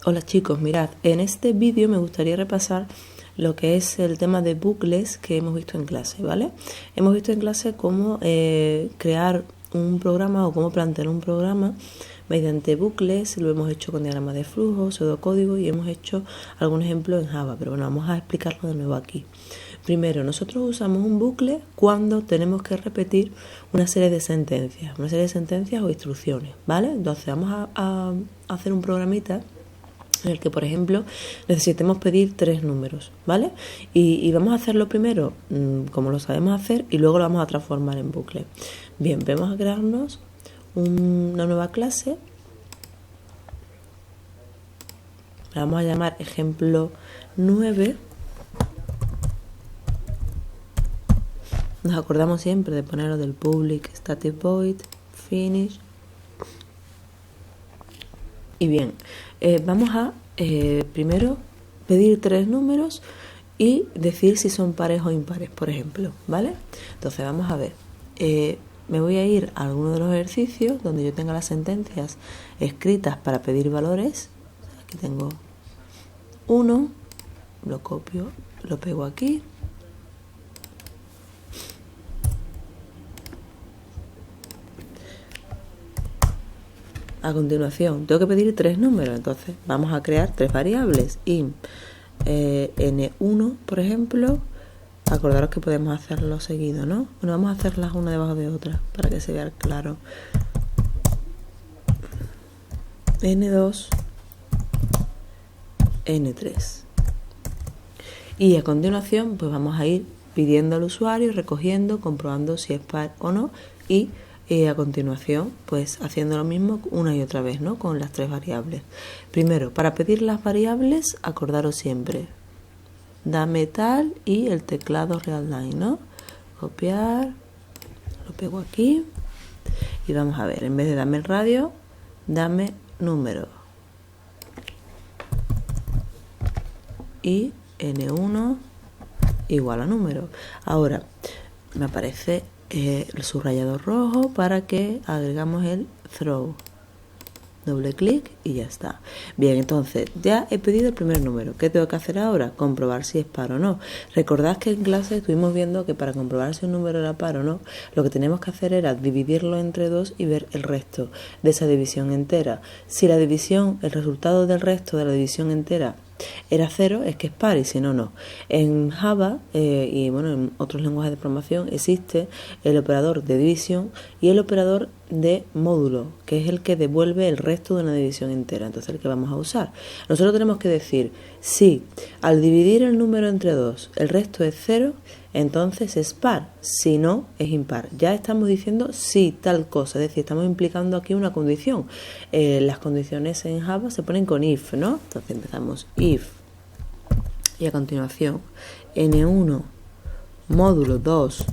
Hola chicos, mirad, en este vídeo me gustaría repasar lo que es el tema de bucles que hemos visto en clase, ¿vale? Hemos visto en clase cómo crear un programa o cómo plantear un programa mediante bucles, lo hemos hecho con diagrama de flujo, pseudocódigo y hemos hecho algún ejemplo en Java, pero bueno, vamos a explicarlo de nuevo aquí. Primero, nosotros usamos un bucle cuando tenemos que repetir una serie de sentencias o instrucciones, ¿vale? Entonces vamos a hacer un programita en el que, por ejemplo, necesitemos pedir 3 números, ¿vale? Y vamos a hacerlo primero como lo sabemos hacer y luego lo vamos a transformar en bucle. Bien, vamos a crearnos una nueva clase. La vamos a llamar ejemplo 9. Nos acordamos siempre de ponerlo del public static void finish. Y bien, vamos a primero pedir 3 números y decir si son pares o impares, por ejemplo, ¿vale? Entonces vamos a ver, me voy a ir a alguno de los ejercicios donde yo tenga las sentencias escritas para pedir valores. Aquí tengo 1, lo copio, lo pego aquí. A continuación, tengo que pedir 3 números, entonces vamos a crear 3 variables. Int n1, por ejemplo, acordaros que podemos hacerlo seguido, ¿no? Bueno, vamos a hacerlas una debajo de otra para que se vea claro. n2, n3. Y a continuación, pues vamos a ir pidiendo al usuario, recogiendo, comprobando si es par o no y a continuación, pues haciendo lo mismo una y otra vez, ¿no? Con las 3 variables. Primero, para pedir las variables, acordaros siempre, dame tal y el teclado realline, ¿no? Copiar, lo pego aquí y vamos a ver, en vez de dame el radio, dame número. Y n1 igual a número. Ahora, me aparece el subrayador rojo para que agregamos el throw. Doble clic y ya está. Bien, entonces ya he pedido el primer número. ¿Qué tengo que hacer ahora? Comprobar si es par o no. Recordad que en clase estuvimos viendo que para comprobar si un número era par o no, lo que teníamos que hacer era dividirlo entre 2 y ver el resto de esa división entera. Si la división, el resultado del resto de la división entera era 0, es que es par, y si no, no. En Java y bueno, en otros lenguajes de programación existe el operador de división y el operador de módulo, que es el que devuelve el resto de una división entera. Entonces, el que vamos a usar. Nosotros tenemos que decir, si al dividir el número entre 2, el resto es 0, entonces es par, si no, es impar. Ya estamos diciendo si tal cosa, es decir, estamos implicando aquí una condición. Las condiciones en Java se ponen con if, ¿no? Entonces empezamos if y a continuación n1 módulo 2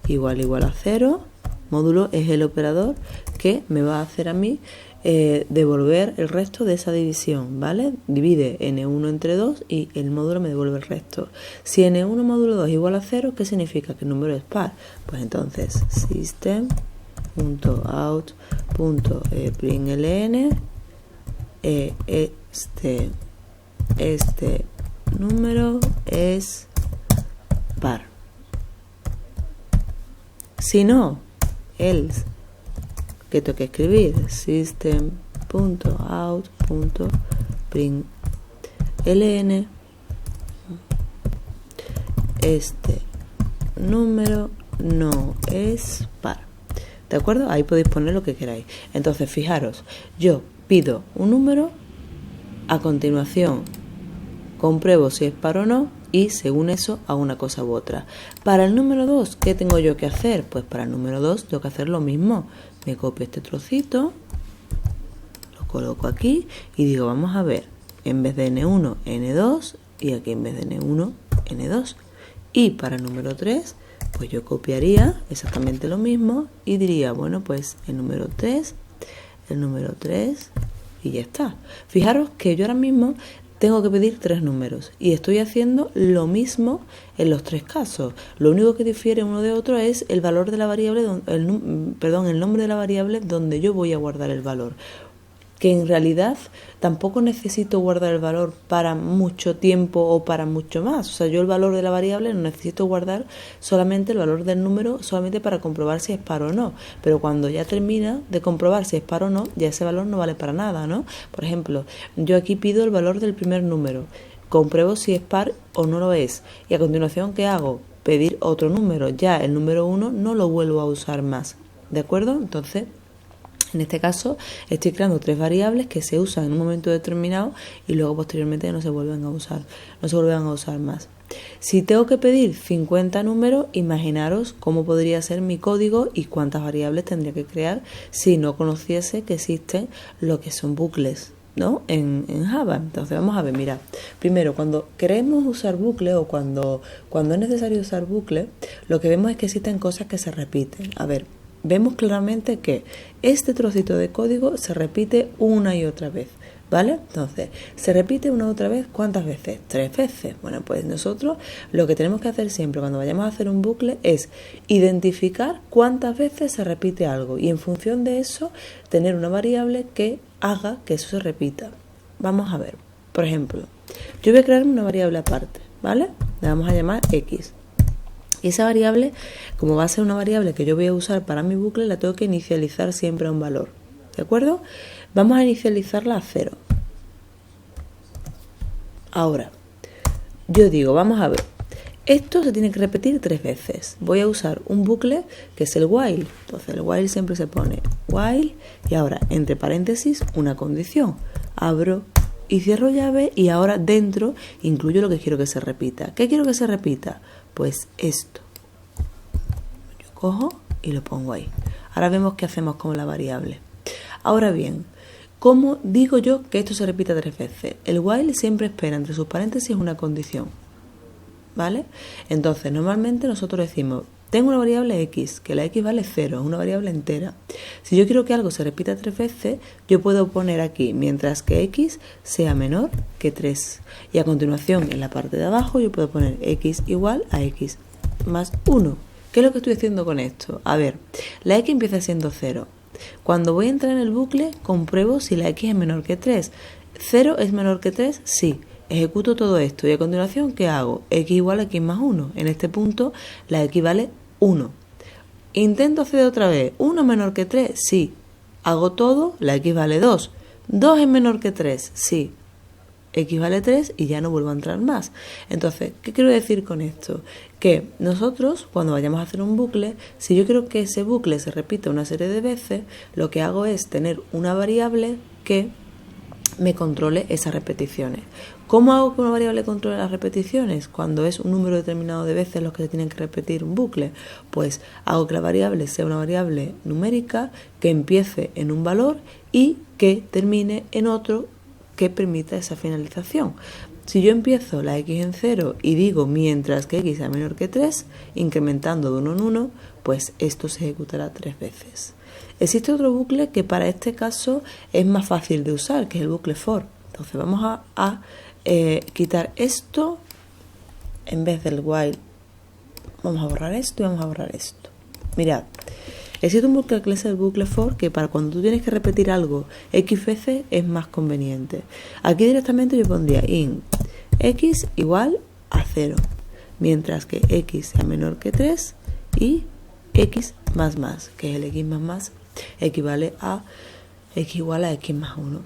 igual a 0. Módulo es el operador que me va a hacer a mí devolver el resto de esa división, ¿vale? Divide n1 entre 2 y el módulo me devuelve el resto. Si n1 módulo 2 igual a 0, ¿qué significa? Que el número es par. Pues entonces system.out.println este número es par. Si no, else, que tengo que escribir system.out.println este número no es par. ¿De acuerdo? Ahí podéis poner lo que queráis. Entonces, fijaros, yo pido un número, a continuación compruebo si es par o no y según eso hago una cosa u otra. Para el número 2, ¿qué tengo yo que hacer? Pues para el número 2 tengo que hacer lo mismo. Me copio este trocito, lo coloco aquí y digo, vamos a ver, en vez de n1, n2 y aquí en vez de n1, n2. Y para el número 3, pues yo copiaría exactamente lo mismo y diría, bueno, pues el número 3 y ya está. Fijaros que yo ahora mismo tengo que pedir 3 números y estoy haciendo lo mismo en los 3 casos. Lo único que difiere uno de otro es el valor de la variable, el nombre de la variable donde yo voy a guardar el valor. que en realidad tampoco necesito guardar el valor para mucho tiempo o para mucho más. O sea, yo el valor de la variable no necesito guardar solamente el valor del número solamente para comprobar si es par o no. Pero cuando ya termina de comprobar si es par o no, ya ese valor no vale para nada, ¿no? Por ejemplo, yo aquí pido el valor del primer número, compruebo si es par o no lo es. Y a continuación, ¿qué hago? Pedir otro número. Ya el número 1 no lo vuelvo a usar más. ¿De acuerdo? Entonces, en este caso, estoy creando 3 variables que se usan en un momento determinado y luego posteriormente no se vuelven a usar más. Si tengo que pedir 50 números, imaginaros cómo podría ser mi código y cuántas variables tendría que crear si no conociese que existen lo que son bucles, ¿no? En Java. Entonces vamos a ver, mira, primero cuando queremos usar bucle o cuando es necesario usar bucle, lo que vemos es que existen cosas que se repiten. A ver, vemos claramente que este trocito de código se repite una y otra vez, ¿vale? Entonces, se repite una y otra vez, ¿cuántas veces? 3 veces. Bueno, pues nosotros lo que tenemos que hacer siempre cuando vayamos a hacer un bucle es identificar cuántas veces se repite algo y en función de eso tener una variable que haga que eso se repita. Vamos a ver, por ejemplo, yo voy a crear una variable aparte, ¿vale? La vamos a llamar X. Y esa variable, como va a ser una variable que yo voy a usar para mi bucle, la tengo que inicializar siempre a un valor, ¿de acuerdo? Vamos a inicializarla a 0. Ahora, yo digo, vamos a ver, esto se tiene que repetir 3 veces. Voy a usar un bucle que es el while. Entonces el while siempre se pone while y ahora entre paréntesis una condición. Abro y cierro llave y ahora dentro incluyo lo que quiero que se repita. ¿Qué quiero que se repita? Pues esto. Yo cojo y lo pongo ahí. Ahora vemos qué hacemos con la variable. Ahora bien, ¿cómo digo yo que esto se repita 3 veces? El while siempre espera entre sus paréntesis una condición, ¿vale? Entonces, normalmente nosotros decimos, tengo una variable x, que la x vale 0, es una variable entera. Si yo quiero que algo se repita 3 veces, yo puedo poner aquí, mientras que x sea menor que 3. Y a continuación, en la parte de abajo, yo puedo poner x igual a x más 1. ¿Qué es lo que estoy haciendo con esto? A ver, la x empieza siendo 0. Cuando voy a entrar en el bucle, compruebo si la x es menor que 3. ¿0 es menor que 3? Sí. Ejecuto todo esto y a continuación, ¿qué hago? X igual a x más 1. En este punto, la x vale 1. Intento hacer otra vez. ¿1 menor que 3? Sí. Hago todo, la x vale 2. ¿2 es menor que 3? Sí. X vale 3 y ya no vuelvo a entrar más. Entonces, ¿qué quiero decir con esto? Que nosotros, cuando vayamos a hacer un bucle, si yo quiero que ese bucle se repita una serie de veces, lo que hago es tener una variable que me controle esas repeticiones. ¿Cómo hago que una variable controle las repeticiones? Cuando es un número determinado de veces los que se tienen que repetir un bucle, pues hago que la variable sea una variable numérica que empiece en un valor y que termine en otro que permita esa finalización. Si yo empiezo la x en 0 y digo mientras que x sea menor que 3, incrementando de 1 en 1, pues esto se ejecutará 3 veces. Existe otro bucle que para este caso es más fácil de usar, que es el bucle for. Entonces vamos a quitar esto en vez del while. Vamos a borrar esto y vamos a borrar esto. Mirad, existe un bucle que es el bucle for, que para cuando tú tienes que repetir algo x veces es más conveniente. Aquí directamente yo pondría int x igual a 0, mientras que x sea menor que 3 y x más, que es el x más, equivale a x igual a x más 1.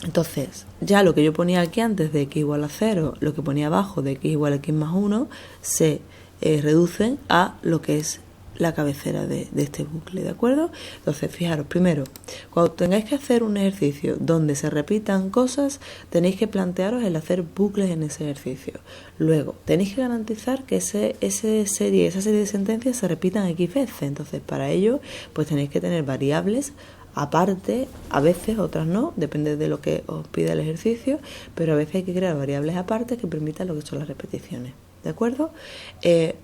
Entonces, ya lo que yo ponía aquí antes de x igual a 0, lo que ponía abajo de x igual a x más 1, se reducen a lo que es la cabecera de este bucle, ¿de acuerdo? Entonces, fijaros, primero, cuando tengáis que hacer un ejercicio donde se repitan cosas, tenéis que plantearos el hacer bucles en ese ejercicio. Luego, tenéis que garantizar que esa serie de sentencias se repitan x veces. Entonces, para ello, pues tenéis que tener variables aparte, a veces, otras no, depende de lo que os pida el ejercicio, pero a veces hay que crear variables aparte que permitan lo que son las repeticiones, ¿de acuerdo?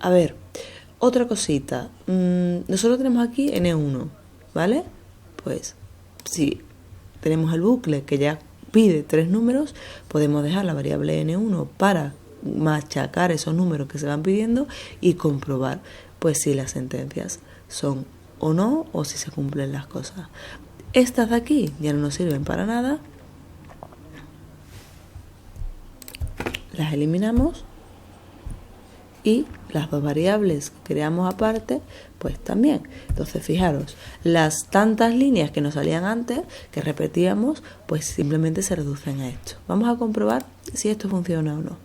A ver, otra cosita, nosotros tenemos aquí N1, ¿vale? Pues si tenemos el bucle que ya pide 3 números, podemos dejar la variable N1 para machacar esos números que se van pidiendo y comprobar pues si las sentencias son o no, o si se cumplen las cosas. Estas de aquí ya no nos sirven para nada. Las eliminamos. Y las dos variables que creamos aparte, pues también. Entonces, fijaros, las tantas líneas que nos salían antes, que repetíamos, pues simplemente se reducen a esto. Vamos a comprobar si esto funciona o no.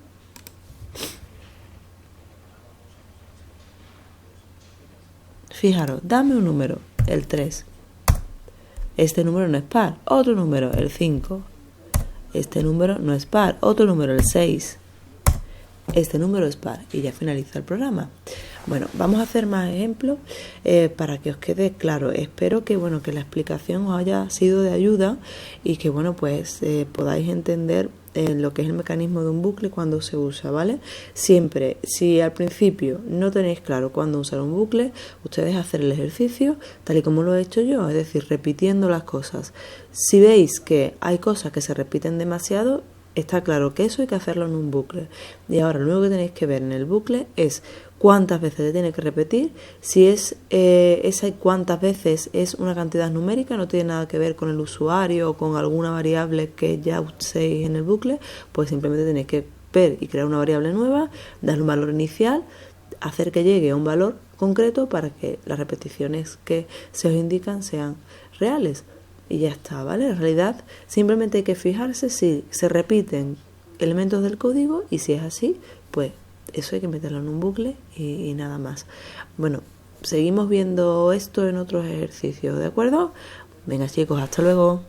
Fijaros, dame un número, el 3. Este número no es par, otro número, el 5. Este número no es par, otro número, el 6. Este número es par y ya finaliza el programa. Bueno, vamos a hacer más ejemplos para que os quede claro. Espero que que la explicación os haya sido de ayuda y que pues podáis entender lo que es el mecanismo de un bucle cuando se usa, ¿vale? Siempre, si al principio no tenéis claro cuándo usar un bucle, ustedes hacen el ejercicio tal y como lo he hecho yo, es decir, repitiendo las cosas. Si veis que hay cosas que se repiten demasiado, está claro que eso hay que hacerlo en un bucle. Y ahora lo único que tenéis que ver en el bucle es cuántas veces se tiene que repetir. Si es esa cuántas veces es una cantidad numérica, no tiene nada que ver con el usuario o con alguna variable que ya uséis en el bucle, pues simplemente tenéis que ver y crear una variable nueva, darle un valor inicial, hacer que llegue a un valor concreto para que las repeticiones que se os indican sean reales. Y ya está, ¿vale? En realidad simplemente hay que fijarse si se repiten elementos del código y si es así, pues eso hay que meterlo en un bucle y nada más. Bueno, seguimos viendo esto en otros ejercicios, ¿de acuerdo? Venga chicos, hasta luego.